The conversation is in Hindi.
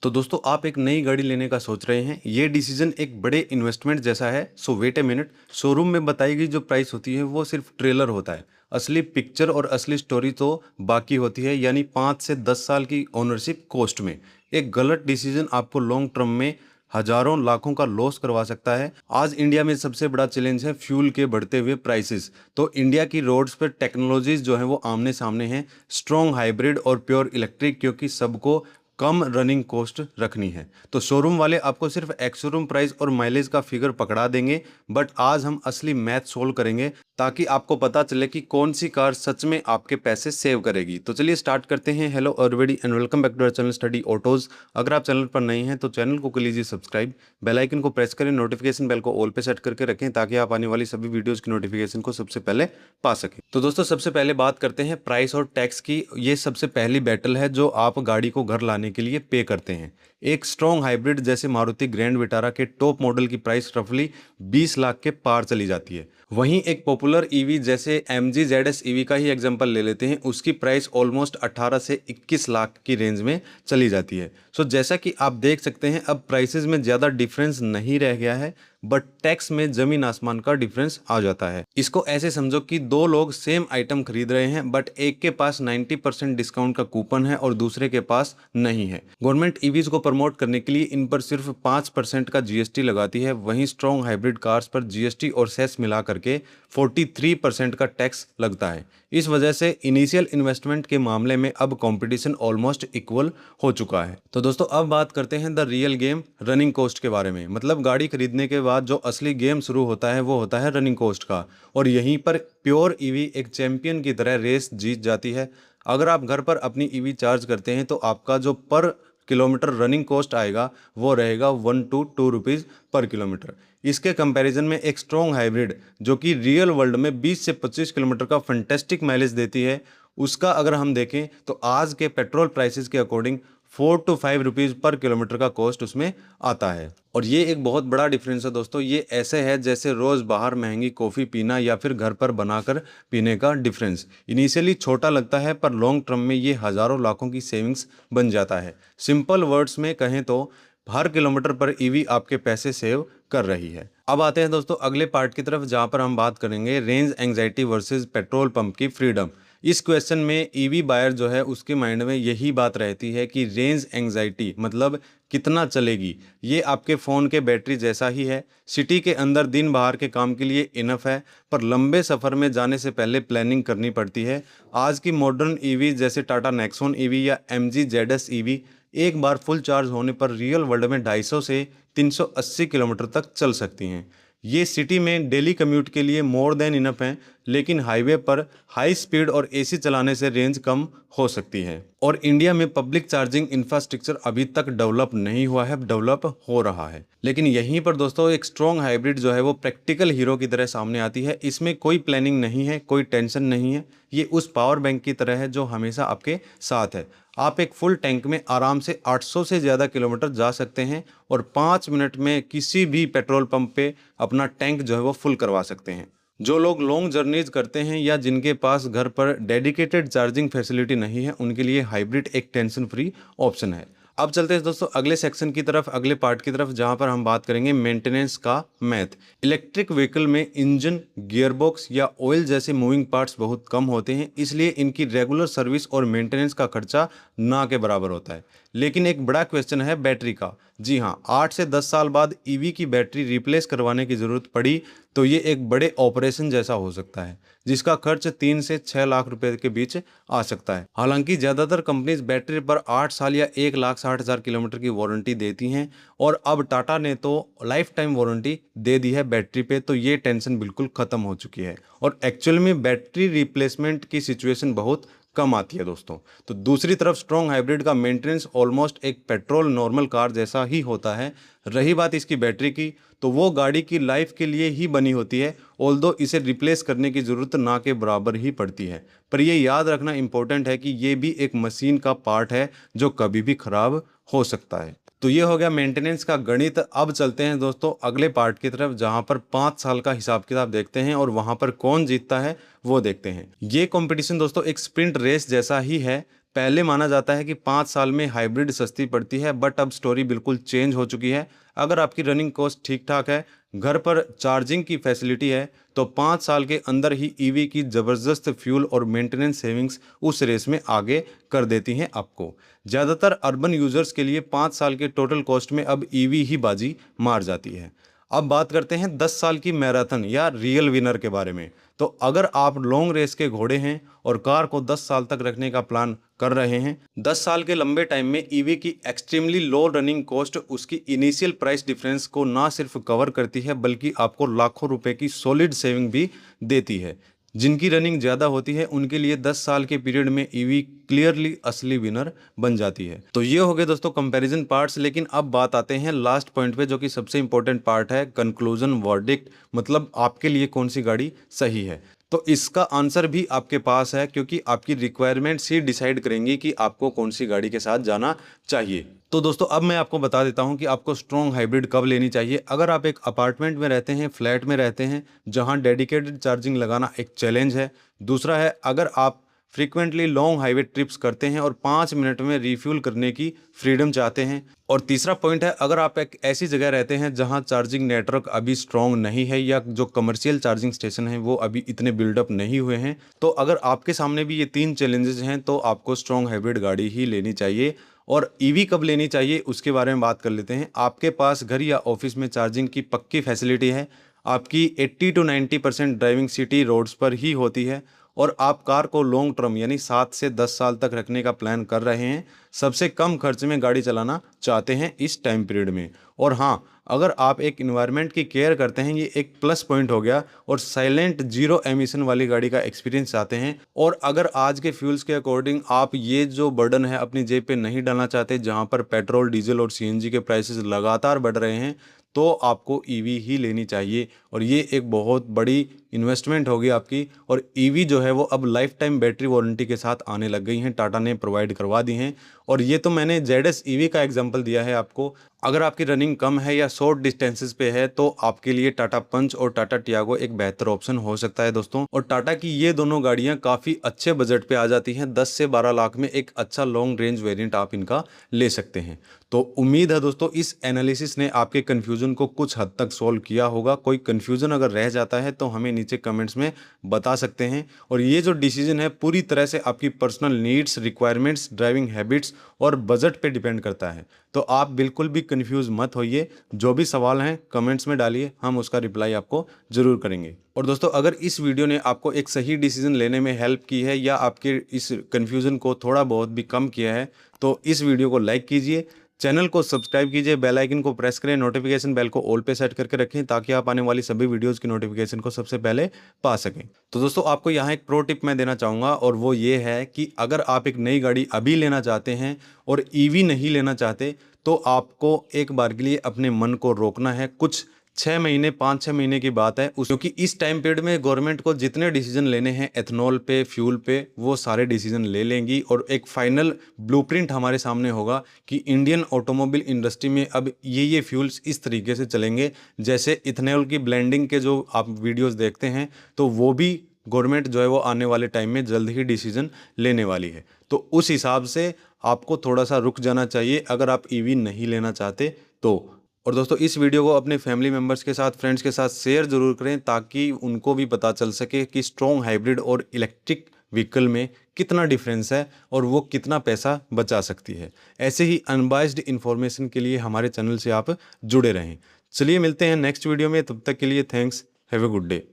तो दोस्तों आप एक नई गाड़ी लेने का सोच रहे हैं, ये डिसीजन एक बड़े इन्वेस्टमेंट जैसा है। सो वेट ए मिनट। शोरूम में बताई गई जो प्राइस होती है वो सिर्फ ट्रेलर होता है। असली पिक्चर और असली स्टोरी तो बाकी होती है, यानी 5 से 10 साल की ओनरशिप कॉस्ट में। एक गलत डिसीजन आपको लॉन्ग टर्म में हजारों लाखों का लॉस करवा सकता है। आज इंडिया में सबसे बड़ा चैलेंज है फ्यूल के बढ़ते हुए प्राइसेस। तो इंडिया की रोड्स पर टेक्नोलॉजीज जो है वो आमने सामने हैं, स्ट्रॉन्ग हाइब्रिड और प्योर इलेक्ट्रिक, क्योंकि सबको कम रनिंग कॉस्ट रखनी है। तो शोरूम वाले आपको सिर्फ एक्स शोरूम प्राइस और माइलेज का फिगर पकड़ा देंगे, बट आज हम असली मैथ सोल्व करेंगे ताकि आपको पता चले कि कौन सी कार सच में आपके पैसे सेव करेगी। तो चलिए स्टार्ट करते हैं। Hello everybody and welcome back to our channel study autos. अगर आप चैनल पर नए हैं तो चैनल को कर लीजिए सब्सक्राइब, बेल आइकन को प्रेस करें, नोटिफिकेशन बेल को ऑल पे सेट करके रखें ताकि आप आने वाली सभी वीडियोस की नोटिफिकेशन को सबसे पहले पा सकें। तो दोस्तों सबसे पहले बात करते हैं प्राइस और टैक्स की। ये सबसे पहली बैटल है जो आप गाड़ी को घर लाने के लिए पे करते हैं। एक स्ट्रॉन्ग हाइब्रिड जैसे मारुति ग्रैंड विटारा के टॉप मॉडल की प्राइस रफली 20 लाख के पार चली जाती है। वहीं एक पॉपुलर ईवी जैसे MG ZS ईवी का ही एग्जांपल ले लेते हैं, उसकी प्राइस ऑलमोस्ट 18 से 21 लाख की रेंज में चली जाती है। सो जैसा कि आप देख सकते हैं अब प्राइसेस में ज़्यादा डिफरेंस नहीं रह गया है, बट टैक्स में जमीन आसमान का डिफरेंस आ जाता है। इसको ऐसे समझो कि दो लोग सेम आइटम खरीद रहे हैं, बट एक के पास 90% डिस्काउंट का कूपन है और दूसरे के पास नहीं है। गवर्नमेंट ईवीज को प्रमोट करने के लिए इन पर सिर्फ 5% का GST लगाती है, वहीं स्ट्रॉन्ग हाइब्रिड कार्स पर GST और सेस मिला करके 43% का टैक्स लगता है। इस वजह से इनिशियल इन्वेस्टमेंट के मामले में अब कंपटीशन ऑलमोस्ट इक्वल हो चुका है। तो दोस्तों अब बात करते हैं the real game running cost के बारे में। मतलब गाड़ी खरीदने के बाद जो असली गेम शुरू होता है वो होता है रनिंग कॉस्ट का, और यहीं पर प्योर ईवी एक चैंपियन की तरह रेस जीत जाती है। अगर आप घर पर अपनी ईवी चार्ज करते हैं तो आपका जो पर किलोमीटर रनिंग कॉस्ट आएगा वो रहेगा 1 to 2 रुपीज़ पर किलोमीटर। इसके कंपैरिजन में एक स्ट्रॉन्ग हाइब्रिड जो कि रियल वर्ल्ड में 20 से 25 किलोमीटर का फंटेस्टिक माइलेज देती है, उसका अगर हम देखें तो आज के पेट्रोल प्राइसेस के अकॉर्डिंग 4 to 5 रुपीज़ पर किलोमीटर का कॉस्ट उसमें आता है। और ये एक बहुत बड़ा डिफरेंस है दोस्तों। ये ऐसे है जैसे रोज़ बाहर महंगी कॉफ़ी पीना या फिर घर पर बनाकर पीने का डिफरेंस। इनिशियली छोटा लगता है पर लॉन्ग टर्म में ये हज़ारों लाखों की सेविंग्स बन जाता है। सिंपल वर्ड्स में कहें तो हर किलोमीटर पर ईवी आपके पैसे सेव कर रही है। अब आते हैं दोस्तों अगले पार्ट की तरफ, जहां पर हम बात करेंगे range anxiety versus petrol pump की फ्रीडम। इस क्वेश्चन में ईवी बायर जो है उसके माइंड में यही बात रहती है कि रेंज एंजाइटी मतलब कितना चलेगी। ये आपके फ़ोन के बैटरी जैसा ही है। सिटी के अंदर दिन बाहर के काम के लिए इनफ है, पर लंबे सफ़र में जाने से पहले प्लानिंग करनी पड़ती है। आज की मॉडर्न ईवी जैसे टाटा नेक्सॉन ईवी या MG ZS ईवी एक बार फुल चार्ज होने पर रियल वर्ल्ड में 250 से 380 किलोमीटर तक चल सकती हैं। ये सिटी में डेली कम्यूट के लिए मोर देन इनफ हैं, लेकिन हाईवे पर हाई स्पीड और AC चलाने से रेंज कम हो सकती है। और इंडिया में पब्लिक चार्जिंग इंफ्रास्ट्रक्चर अभी तक डेवलप नहीं हुआ है, डेवलप हो रहा है। लेकिन यहीं पर दोस्तों एक स्ट्रॉन्ग हाइब्रिड जो है वो प्रैक्टिकल हीरो की तरह सामने आती है। इसमें कोई प्लानिंग नहीं है, कोई टेंशन नहीं है। ये उस पावर बैंक की तरह है जो हमेशा आपके साथ है। आप एक फुल टैंक में आराम से 800 से ज़्यादा किलोमीटर जा सकते हैं और 5 मिनट में किसी भी पेट्रोल पंप पे अपना टैंक जो है वो फुल करवा सकते हैं। जो लोग लॉन्ग जर्नीज करते हैं या जिनके पास घर पर डेडिकेटेड चार्जिंग फैसिलिटी नहीं है, उनके लिए हाइब्रिड एक टेंशन फ्री ऑप्शन है। अब चलते हैं दोस्तों अगले सेक्शन की तरफ, अगले पार्ट की तरफ, जहां पर हम बात करेंगे मेंटेनेंस का मैथ। इलेक्ट्रिक व्हीकल में इंजन, गियरबॉक्स या ऑयल जैसे मूविंग पार्ट्स बहुत कम होते हैं, इसलिए इनकी रेगुलर सर्विस और मेंटेनेंस का खर्चा ना के बराबर होता है। लेकिन एक बड़ा क्वेश्चन है बैटरी का। जी हाँ, 8 से 10 साल बाद ईवी की बैटरी रिप्लेस करवाने की ज़रूरत पड़ी तो ये एक बड़े ऑपरेशन जैसा हो सकता है, जिसका खर्च 3 से 6 लाख रुपए के बीच आ सकता है। हालांकि ज़्यादातर कंपनीज बैटरी पर 8 साल या 1,60,000 किलोमीटर की वारंटी देती हैं, और अब टाटा ने तो लाइफ टाइम वारंटी दे दी है बैटरी पे, तो ये टेंशन बिल्कुल ख़त्म हो चुकी है। और एक्चुअल में बैटरी रिप्लेसमेंट की सिचुएशन बहुत कम आती है दोस्तों। तो दूसरी तरफ स्ट्रॉन्ग हाइब्रिड का मेंटेनेंस ऑलमोस्ट एक पेट्रोल नॉर्मल कार जैसा ही होता है। रही बात इसकी बैटरी की, तो वो गाड़ी की लाइफ के लिए ही बनी होती है, ऑल्दो इसे रिप्लेस करने की ज़रूरत ना के बराबर ही पड़ती है। पर ये याद रखना इम्पोर्टेंट है कि ये भी एक मशीन का पार्ट है जो कभी भी ख़राब हो सकता है। तो ये हो गया मेंटेनेंस का गणित। अब चलते हैं दोस्तों अगले पार्ट की तरफ, जहां पर 5 साल का हिसाब किताब देखते हैं और वहां पर कौन जीतता है वो देखते हैं। ये कंपटीशन दोस्तों एक स्प्रिंट रेस जैसा ही है। पहले माना जाता है कि 5 साल में हाइब्रिड सस्ती पड़ती है, बट अब स्टोरी बिल्कुल चेंज हो चुकी है। अगर आपकी रनिंग कॉस्ट ठीक ठाक है, घर पर चार्जिंग की फैसिलिटी है, तो 5 साल के अंदर ही ईवी की ज़बरदस्त फ्यूल और मेंटेनेंस सेविंग्स उस रेस में आगे कर देती हैं आपको। ज़्यादातर अर्बन यूज़र्स के लिए 5 साल के टोटल कॉस्ट में अब ईवी ही बाजी मार जाती है। अब बात करते हैं 10 साल की मैराथन या रियल विनर के बारे में। तो अगर आप लॉन्ग रेस के घोड़े हैं और कार को 10 साल तक रखने का प्लान कर रहे हैं, 10 साल के लंबे टाइम में ईवी की एक्सट्रीमली लो रनिंग कॉस्ट उसकी इनिशियल प्राइस डिफरेंस को ना सिर्फ कवर करती है, बल्कि आपको लाखों रुपए की सॉलिड सेविंग भी देती है। जिनकी रनिंग ज़्यादा होती है उनके लिए 10 साल के पीरियड में ईवी क्लियरली असली विनर बन जाती है। तो ये हो गए दोस्तों कंपैरिजन पार्ट्स। लेकिन अब बात आते हैं लास्ट पॉइंट पे, जो कि सबसे इंपॉर्टेंट पार्ट है, कंक्लूजन वर्डिक्ट, मतलब आपके लिए कौन सी गाड़ी सही है। तो इसका आंसर भी आपके पास है, क्योंकि आपकी रिक्वायरमेंट्स ही डिसाइड करेंगी कि आपको कौन सी गाड़ी के साथ जाना चाहिए। तो दोस्तों अब मैं आपको बता देता हूं कि आपको स्ट्रॉन्ग हाइब्रिड कब लेनी चाहिए। अगर आप एक अपार्टमेंट में रहते हैं, फ्लैट में रहते हैं, जहां डेडिकेटेड चार्जिंग लगाना एक चैलेंज है। दूसरा है, अगर आप फ्रीक्वेंटली लॉन्ग हाईवे ट्रिप्स करते हैं और 5 मिनट में रिफ्यूल करने की फ्रीडम चाहते हैं। और तीसरा पॉइंट है, अगर आप एक ऐसी जगह रहते हैं जहां चार्जिंग नेटवर्क अभी स्ट्रॉन्ग नहीं है, या जो कमर्शियल चार्जिंग स्टेशन हैं वो अभी इतने बिल्डअप नहीं हुए हैं। तो अगर आपके सामने भी ये 3 चैलेंजेस हैं, तो आपको स्ट्रॉन्ग हाइब्रिड गाड़ी ही लेनी चाहिए। और ईवी कब लेनी चाहिए उसके बारे में बात कर लेते हैं। आपके पास घर या ऑफिस में चार्जिंग की पक्की फैसिलिटी है, आपकी 80 to 90% ड्राइविंग सिटी रोड्स पर ही होती है, और आप कार को लॉन्ग टर्म यानी 7 से 10 साल तक रखने का प्लान कर रहे हैं, सबसे कम खर्च में गाड़ी चलाना चाहते हैं इस टाइम पीरियड में। और हाँ, अगर आप एक इन्वायरमेंट की केयर करते हैं, ये एक प्लस पॉइंट हो गया, और साइलेंट जीरो एमिशन वाली गाड़ी का एक्सपीरियंस चाहते हैं, और अगर आज के फ्यूल्स के अकॉर्डिंग आप ये जो बर्डन है अपनी जेब पे नहीं डालना चाहते, जहाँ पर पेट्रोल, डीजल और सीएनजी के प्राइसेस लगातार बढ़ रहे हैं, तो आपको ईवी ही लेनी चाहिए। और ये एक बहुत बड़ी इन्वेस्टमेंट होगी आपकी। और ईवी जो है वो अब लाइफ टाइम बैटरी वारंटी के साथ आने लग गई हैं, टाटा ने प्रोवाइड करवा दी हैं। और ये तो मैंने जेडएस ईवी का एग्जांपल दिया है आपको। अगर आपकी रनिंग कम है या शॉर्ट डिस्टेंसेस पे है, तो आपके लिए टाटा पंच और टाटा टियागो एक बेहतर ऑप्शन हो सकता है दोस्तों। और टाटा की ये दोनों गाड़ियां काफ़ी अच्छे बजट पे आ जाती हैं, 10 से 12 लाख में एक अच्छा लॉन्ग रेंज वेरिएंट आप इनका ले सकते हैं। तो उम्मीद है दोस्तों इस एनालिसिस ने आपके कन्फ्यूज़न को कुछ हद तक सॉल्व किया होगा। कोई कन्फ्यूज़न अगर रह जाता है तो हमें नीचे कमेंट्स में बता सकते हैं। और ये जो डिसीजन है पूरी तरह से आपकी personal needs, requirements, driving habits और बजट पे डिपेंड करता है। तो आप बिल्कुल भी कंफ्यूज मत होइए, जो भी सवाल हैं कमेंट्स में डालिए, हम उसका रिप्लाई आपको ज़रूर करेंगे। और दोस्तों अगर इस वीडियो ने आपको एक सही डिसीजन लेने में हेल्प की है, या आपके इस कन्फ्यूज़न को थोड़ा बहुत भी कम किया है, तो इस वीडियो को लाइक कीजिए, चैनल को सब्सक्राइब कीजिए, बेल आइकन को प्रेस करें, नोटिफिकेशन बेल को ऑल पे सेट करके रखें, ताकि आप आने वाली सभी वीडियोस की नोटिफिकेशन को सबसे पहले पा सकें। तो दोस्तों आपको यहाँ एक प्रो टिप मैं देना चाहूँगा, और वो ये है कि अगर आप एक नई गाड़ी अभी लेना चाहते हैं और ईवी नहीं लेना चाहते, तो आपको एक बार के लिए अपने मन को रोकना है। कुछ 6 महीने, 5-6 महीने की बात है, क्योंकि इस टाइम पीरियड में गवर्नमेंट को जितने डिसीजन लेने हैं एथनॉल पे, फ्यूल पे, वो सारे डिसीजन ले लेंगी, और एक फाइनल ब्लूप्रिंट हमारे सामने होगा कि इंडियन ऑटोमोबाइल इंडस्ट्री में अब ये फ्यूल्स इस तरीके से चलेंगे। जैसे इथेनॉल की ब्लेंडिंग के जो आप वीडियोस देखते हैं, तो वो भी गवर्नमेंट जो है वो आने वाले टाइम में जल्द ही डिसीजन लेने वाली है। तो उस हिसाब से आपको थोड़ा सा रुक जाना चाहिए अगर आप ईवी नहीं लेना चाहते तो। और दोस्तों इस वीडियो को अपने फैमिली मेम्बर्स के साथ, फ्रेंड्स के साथ शेयर ज़रूर करें, ताकि उनको भी पता चल सके कि स्ट्रॉन्ग हाइब्रिड और इलेक्ट्रिक व्हीकल में कितना डिफरेंस है और वो कितना पैसा बचा सकती है। ऐसे ही अनबाइस्ड इन्फॉर्मेशन के लिए हमारे चैनल से आप जुड़े रहें। चलिए मिलते हैं नेक्स्ट वीडियो में, तब तक के लिए thanks, have a good day.